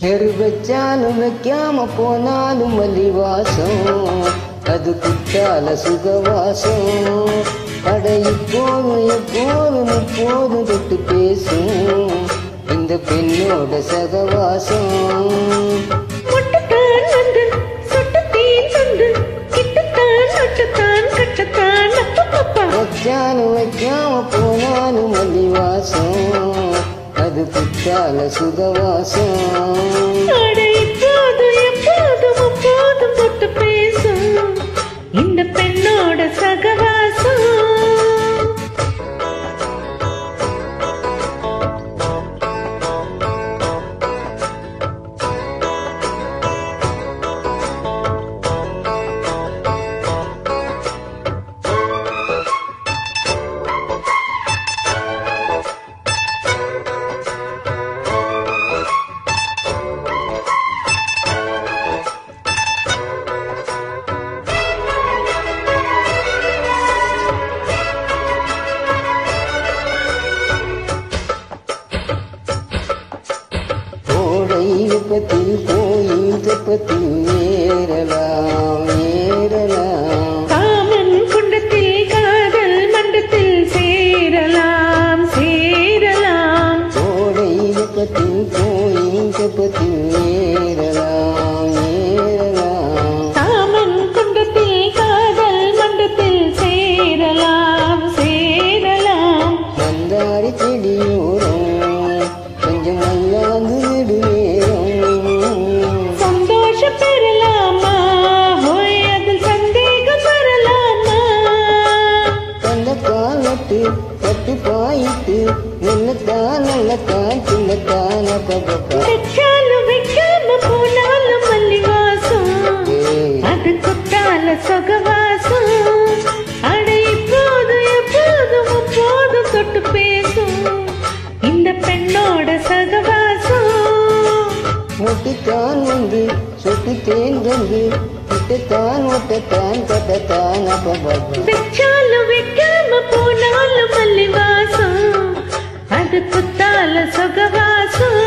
நெரு வச்சாலும் வைக்காம போனாலும் மல்லி வாசம் அது குற்றால சுகவாசம். அட இப்போதும் எப்போதும் எப்போதும் தொட்டு பேசும் இந்த பெண்ணோட சகவாசம். வச்சாலும் வைக்காம போனாலும் மல்லி வாசம் அது குற்றால சுகவாசம். இந்த பெண்ணோட சகவாசம். வெப்பத்தில் கோயில் தெப்பத்தில் ஏறலாம் ஏறலாம். காமன் குண்டத்தில் காதல் மண்டத்தில் சேரலாம் சேரலாம். கோடை வெப்பத்தில் கோயில் தெப்பத்தில் ஏறலாம் ஏறலாம். காமன் குண்டத்தில் காதல் மண்டத்தில் சேரலாம் சேரலாம். மந்தாரி செடியோரம் கொஞ்சம் மல்லாந்து சந்தோஷம் பெறலாமா ஹோய் அதில் சந்தேகம் வரலாமா. கண்ணத்தானட்டு பட்டு பாயிட்டு நல்லத்தான் நல்லத்தான் சின்னத்தான் வச்சாலும் வைக்காம போனாலும் மல்லி வாசம் அது குற்றால சுகவாசம். அட இப்போதும் எப்போதும் எப்போதும் தொட்டு பேசும் இந்த பெண்ணோட சகவாசம். முட்டித்தான் வந்து சொட்டு தேன் வந்து விட்டுத்தான் ஒட்டத்தான் கட்டத்தான் வச்சாலும் வைக்காம போனாலும் மல்லி வாசம் அது குத்தால சுகவாசம்.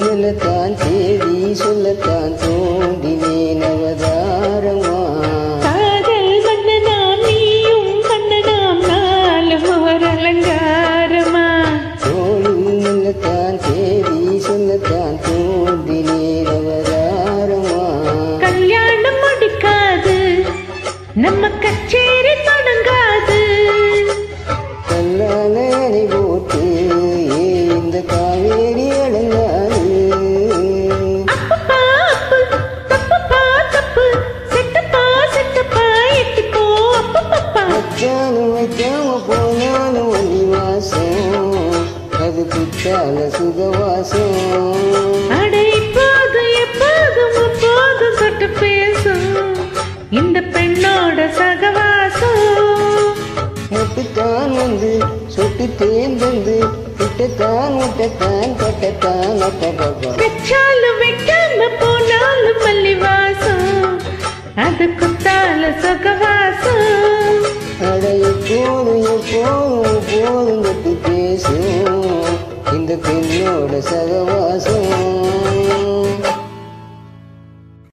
சொல்லத்தான் தேவி சொல்லத்தான் தோண்டினேன் அவதாரமா. காதல் மன்னனாம் நீயும் கண்ணனாம் நாளும் ஒரு அலங்காரமா. தோழில் சொல்லத்தான் தேவி சொல்லத்தான் தோண்டினேன் அவதாரமா. கல்யாணம் முடிக்காது நம்ம கச்சேரி தொடங்காது. கல்லான அணை போட்டு இந்த காவேரி அடங்காது. வச்சாலும் வைக்காம போனாலும் மல்லி வாசம் அது குற்றால சுகவாசம். அட இப்போதும் எப்போதும் எப்போதும் தொட்டு பேசும் இந்த பெண்ணோட சகவாசம். முட்டுத்தான் வந்து சொட்டு தேன் வந்து விட்டுத்தான் முட்டத்தான் கட்டத்தான் வச்சாலும் வைக்காம போனாலும் மல்லி வாசம் அது குத்தால சுகவாசம். அட எப்போதும் எப்போதும் எப்போதும் தொட்டு பேசும் இந்த பெண்ணோட சகவாசம்.